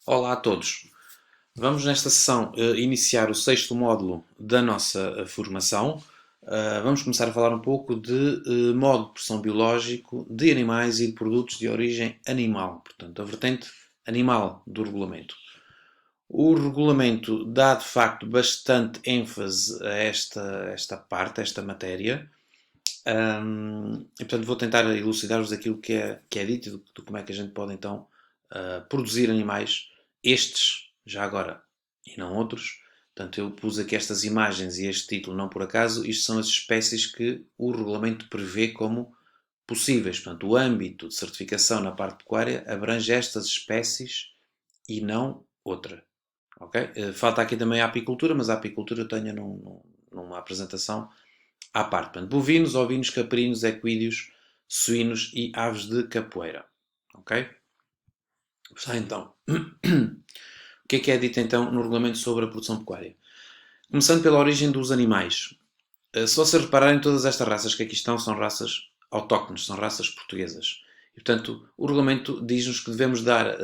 Olá a todos. Vamos nesta sessão iniciar o sexto módulo da nossa formação. Vamos começar a falar um pouco de modo de produção biológico de animais e de produtos de origem animal. Portanto, a vertente animal do regulamento. O regulamento dá de facto bastante ênfase a esta parte, a esta matéria. E, portanto, vou tentar elucidar-vos aquilo que é dito e de como é que a gente pode então produzir animais, estes, já agora, e não outros. Portanto, eu pus aqui estas imagens e este título não por acaso. Isto são as espécies que o regulamento prevê como possíveis. Portanto, o âmbito de certificação na parte pecuária abrange estas espécies e não outra. Okay? Falta aqui também a apicultura, mas a apicultura eu tenho numa apresentação à parte. Portanto, bovinos, ovinos, caprinos, equídeos, suínos e aves de capoeira. Ok? Está então. O que é dito então no regulamento sobre a produção pecuária? Começando pela origem dos animais. Se vocês repararem, todas estas raças que aqui estão são raças autóctones, são raças portuguesas. E, portanto, o regulamento diz-nos que devemos dar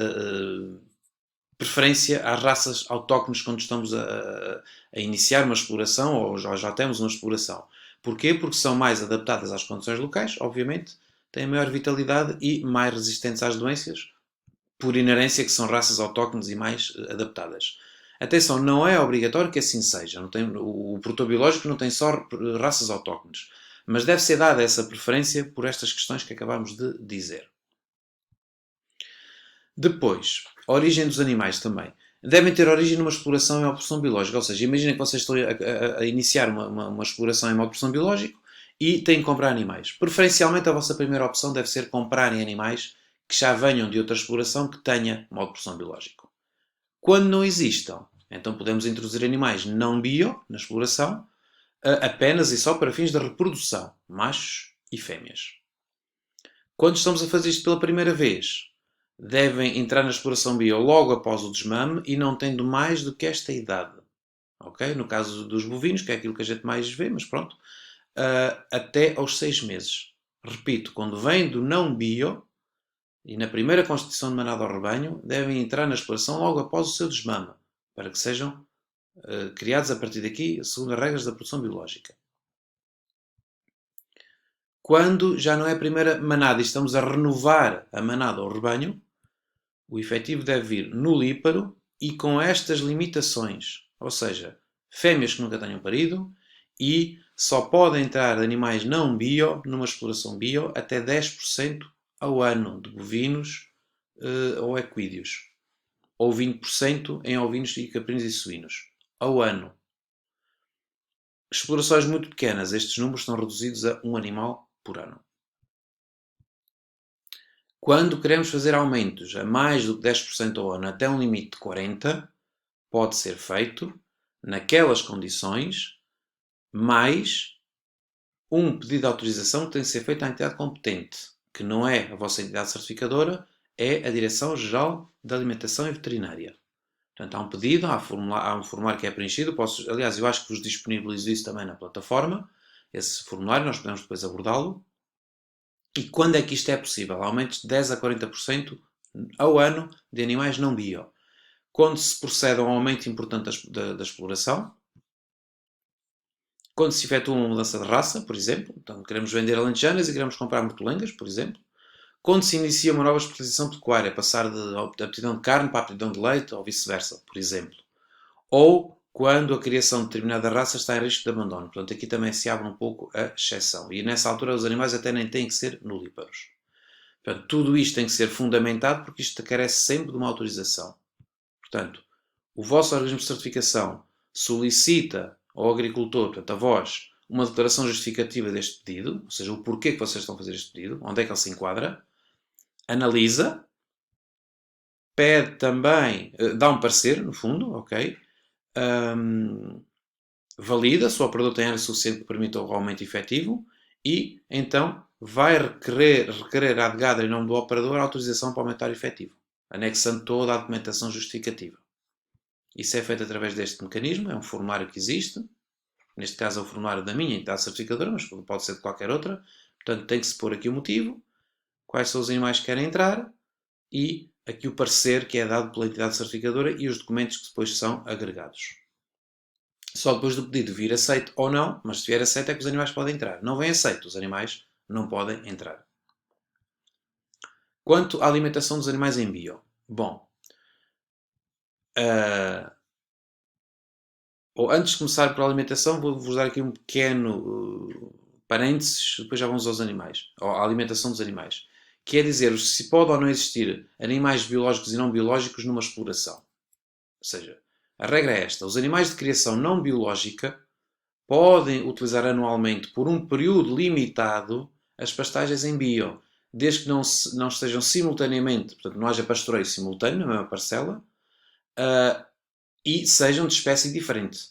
preferência às raças autóctones quando estamos a iniciar uma exploração ou já temos uma exploração. Porquê? Porque são mais adaptadas às condições locais, obviamente, têm maior vitalidade e mais resistentes às doenças, por inerência que são raças autóctones e mais adaptadas. Atenção, não é obrigatório que assim seja. O produtor biológico não tem só raças autóctones. Mas deve ser dada essa preferência por estas questões que acabamos de dizer. Depois, a origem dos animais também. Devem ter origem numa exploração em opção biológica. Ou seja, imaginem que vocês estão a iniciar uma exploração em modo produção biológico e têm que comprar animais. Preferencialmente, a vossa primeira opção deve ser comprarem animais que já venham de outra exploração que tenha modo de produção biológico. Quando não existam, então podemos introduzir animais não bio na exploração, apenas e só para fins de reprodução, machos e fêmeas. Quando estamos a fazer isto pela primeira vez, devem entrar na exploração bio logo após o desmame e não tendo mais do que esta idade. Okay? No caso dos bovinos, que é aquilo que a gente mais vê, mas pronto, até aos 6 meses. Repito, quando vem do não bio e na primeira constituição de manada ao rebanho, devem entrar na exploração logo após o seu desmame, para que sejam criados a partir daqui segundo as regras da produção biológica. Quando já não é a primeira manada e estamos a renovar a manada ao rebanho, o efetivo deve vir no líparo e com estas limitações. Ou seja, fêmeas que nunca tenham parido e só podem entrar animais não bio numa exploração bio até 10% ao ano de bovinos ou equídeos. Ou 20% em ovinos e caprinos e suínos. Ao ano. Explorações muito pequenas, estes números são reduzidos a um animal por ano. Quando queremos fazer aumentos a mais do que 10% ao ano até um limite de 40%, pode ser feito naquelas condições, mais um pedido de autorização que tem que ser feito à entidade competente, que não é a vossa entidade certificadora, é a Direção-Geral da Alimentação e Veterinária. Portanto, há um pedido, há um formulário que é preenchido. Aliás, eu acho que vos disponibilizo isso também na plataforma. Esse formulário, nós podemos depois abordá-lo. E quando é que isto é possível? Aumentos de 10 a 40% ao ano de animais não bio. Quando se procede a um aumento importante da exploração, quando se efetua uma mudança de raça, por exemplo, então queremos vender alentejanas e queremos comprar mortolengas, por exemplo, quando se inicia uma nova especialização pecuária, passar da aptidão de carne para a aptidão de leite ou vice-versa, por exemplo, ou quando a criação de determinada raça está em risco de abandono. Portanto, aqui também se abre um pouco a exceção. E nessa altura os animais até nem têm que ser nulíparos. Portanto, tudo isto tem que ser fundamentado porque isto carece sempre de uma autorização. Portanto, o vosso organismo de certificação solicita ao agricultor, portanto a vós, uma declaração justificativa deste pedido, ou seja, o porquê que vocês estão a fazer este pedido, onde é que ele se enquadra, analisa, pede também, dá um parecer, no fundo, ok? Valida se o operador tem área suficiente que permita o aumento efetivo e, então, vai requerer à DGADA, em nome do operador, a autorização para aumentar efetivo, anexando toda a documentação justificativa. Isso é feito através deste mecanismo, é um formulário que existe, neste caso é o formulário da minha entidade certificadora, mas pode ser de qualquer outra. Portanto, tem que se pôr aqui o motivo, quais são os animais que querem entrar e aqui o parecer que é dado pela entidade certificadora e os documentos que depois são agregados. Só depois do pedido vir aceito ou não, mas se vier aceito é que os animais podem entrar. Não vem aceito, os animais não podem entrar. Quanto à alimentação dos animais em bio. Bom, antes de começar pela alimentação, vou-vos dar aqui um pequeno parênteses, depois já vamos aos animais, à alimentação dos animais. Que é dizer se pode ou não existir animais biológicos e não biológicos numa exploração. Ou seja, a regra é esta: os animais de criação não biológica podem utilizar anualmente, por um período limitado, as pastagens em bio, desde que não estejam simultaneamente, portanto não haja pastoreio simultâneo na mesma parcela, e sejam de espécie diferente.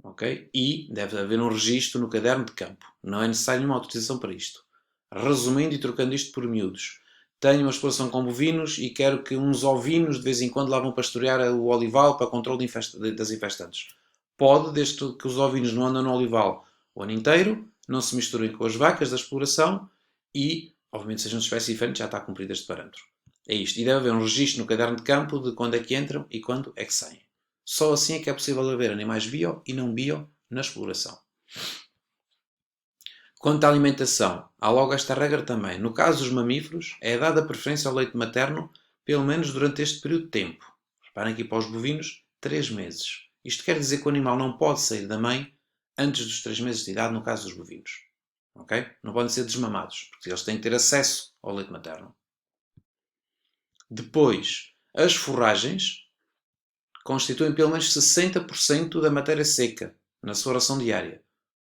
Okay? E deve haver um registro no caderno de campo. Não é necessário nenhuma autorização para isto. Resumindo e trocando isto por miúdos. Tenho uma exploração com bovinos e quero que uns ovinos de vez em quando lá vão pastorear o olival para controle das infestantes. Pode, desde que os ovinos não andam no olival o ano inteiro, não se misturem com as vacas da exploração e, obviamente, sejam de espécie diferente, já está cumprido este parâmetro. É isto. E deve haver um registro no caderno de campo de quando é que entram e quando é que saem. Só assim é que é possível haver animais bio e não bio na exploração. Quanto à alimentação, há logo esta regra também. No caso dos mamíferos, é dada preferência ao leite materno, pelo menos durante este período de tempo. Reparem aqui para os bovinos, 3 meses. Isto quer dizer que o animal não pode sair da mãe antes dos 3 meses de idade, no caso dos bovinos. Okay? Não podem ser desmamados, porque eles têm que ter acesso ao leite materno. Depois, as forragens constituem pelo menos 60% da matéria seca na sua ração diária.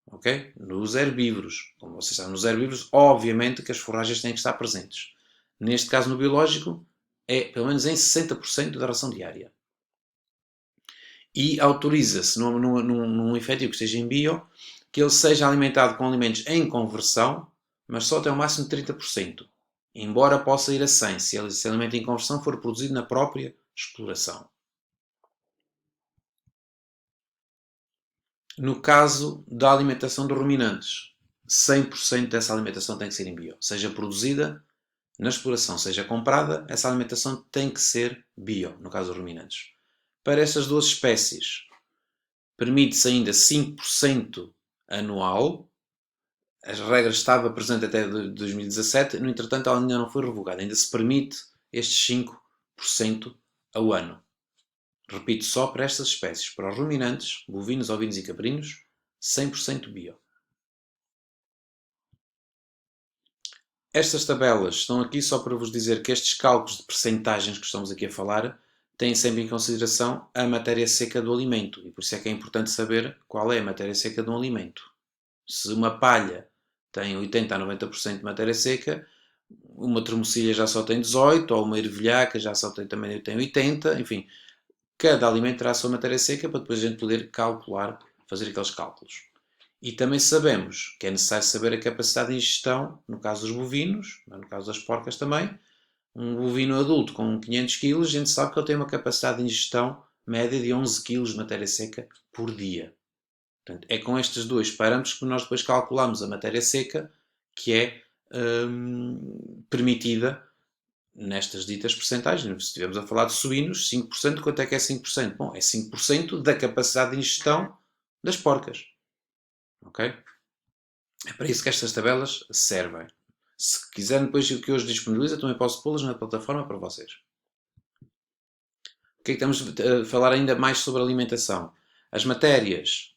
Okay? Nos herbívoros. Como vocês sabem, nos herbívoros, obviamente que as forragens têm que estar presentes. Neste caso, no biológico, é pelo menos em 60% da ração diária. E autoriza-se, num efetivo que esteja em bio, que ele seja alimentado com alimentos em conversão, mas só até o máximo de 30%. Embora possa ir a 100%, se esse alimento em conversão for produzido na própria exploração. No caso da alimentação de ruminantes, 100% dessa alimentação tem que ser em bio. Seja produzida na exploração, seja comprada, essa alimentação tem que ser bio, no caso dos ruminantes. Para estas duas espécies, permite-se ainda 5% anual. As regras estavam presentes até 2017, no entretanto ela ainda não foi revogada. Ainda se permite estes 5% ao ano. Repito, só para estas espécies. Para os ruminantes, bovinos, ovinos e caprinos, 100% bio. Estas tabelas estão aqui só para vos dizer que estes cálculos de percentagens que estamos aqui a falar têm sempre em consideração a matéria seca do alimento. E por isso é que é importante saber qual é a matéria seca de um alimento. Se uma palha tem 80% a 90% de matéria seca, uma tremocilha já só tem 18%, ou uma ervilhaca já só tem 80%, enfim. Cada alimento terá a sua matéria seca para depois a gente poder calcular, fazer aqueles cálculos. E também sabemos que é necessário saber a capacidade de ingestão, no caso dos bovinos, no caso das porcas também. Um bovino adulto com 500 kg, a gente sabe que ele tem uma capacidade de ingestão média de 11 kg de matéria seca por dia. Portanto, é com estes dois parâmetros que nós depois calculamos a matéria seca que é permitida nestas ditas percentagens. Se estivermos a falar de suínos, 5%, quanto é que é 5%? Bom, é 5% da capacidade de ingestão das porcas. Ok? É para isso que estas tabelas servem. Se quiserem depois o que hoje disponibiliza, também posso pô-las na plataforma para vocês. O que é que estamos a falar ainda mais sobre alimentação? As matérias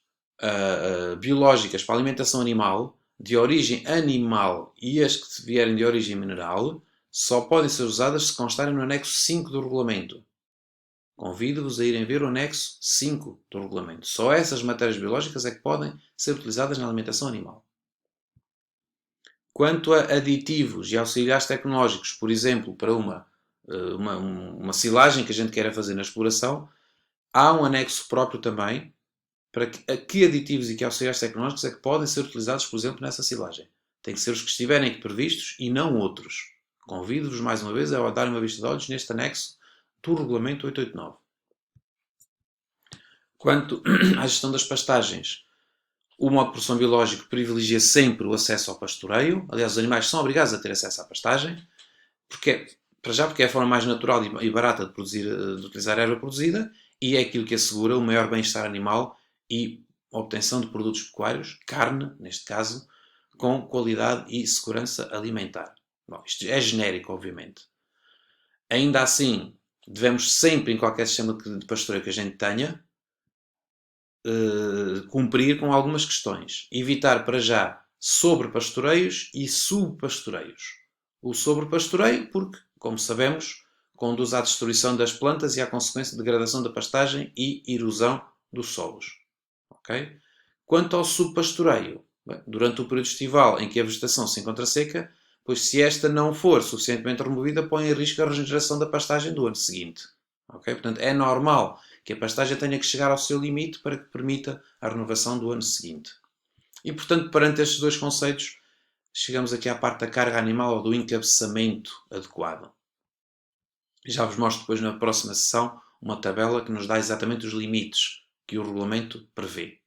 biológicas para a alimentação animal, de origem animal e as que vierem de origem mineral, só podem ser usadas se constarem no anexo 5 do regulamento. Convido-vos a irem ver o anexo 5 do regulamento. Só essas matérias biológicas é que podem ser utilizadas na alimentação animal. Quanto a aditivos e auxiliares tecnológicos, por exemplo, para uma silagem que a gente queira fazer na exploração, há um anexo próprio também para que aditivos e que auxiliares tecnológicos é que podem ser utilizados, por exemplo, nessa silagem. Tem que ser os que estiverem aqui previstos e não outros. Convido-vos mais uma vez a darem uma vista de olhos neste anexo do Regulamento 889. Quanto à gestão das pastagens, o modo de produção biológico privilegia sempre o acesso ao pastoreio. Aliás, os animais são obrigados a ter acesso à pastagem, porque para já porque é a forma mais natural e barata de, produzir, de utilizar a erva produzida e é aquilo que assegura o maior bem-estar animal e a obtenção de produtos pecuários, carne, neste caso, com qualidade e segurança alimentar. Bom, isto é genérico, obviamente. Ainda assim, devemos sempre, em qualquer sistema de pastoreio que a gente tenha, cumprir com algumas questões. Evitar, para já, sobrepastoreios e subpastoreios. O sobrepastoreio, porque, como sabemos, conduz à destruição das plantas e à consequência de degradação da pastagem e erosão dos solos. Okay? Quanto ao subpastoreio, durante o período estival em que a vegetação se encontra seca, pois se esta não for suficientemente removida, põe em risco a regeneração da pastagem do ano seguinte. Okay? Portanto, é normal que a pastagem tenha que chegar ao seu limite para que permita a renovação do ano seguinte. E, portanto, perante estes dois conceitos, chegamos aqui à parte da carga animal ou do encabeçamento adequado. Já vos mostro depois na próxima sessão uma tabela que nos dá exatamente os limites que o regulamento prevê.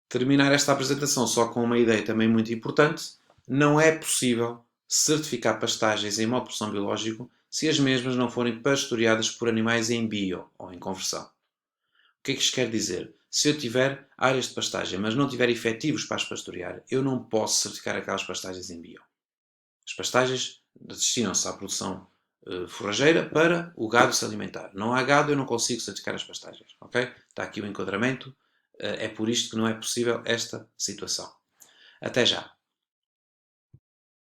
Terminar esta apresentação só com uma ideia também muito importante: não é possível certificar pastagens em modo de produção biológico se as mesmas não forem pastoreadas por animais em bio ou em conversão. O que é que isto quer dizer? Se eu tiver áreas de pastagem, mas não tiver efetivos para as pastorear, eu não posso certificar aquelas pastagens em bio. As pastagens destinam-se à produção forrageira para o gado se alimentar. Não há gado, eu não consigo certificar as pastagens. Okay? Está aqui o enquadramento. É por isto que não é possível esta situação. Até já!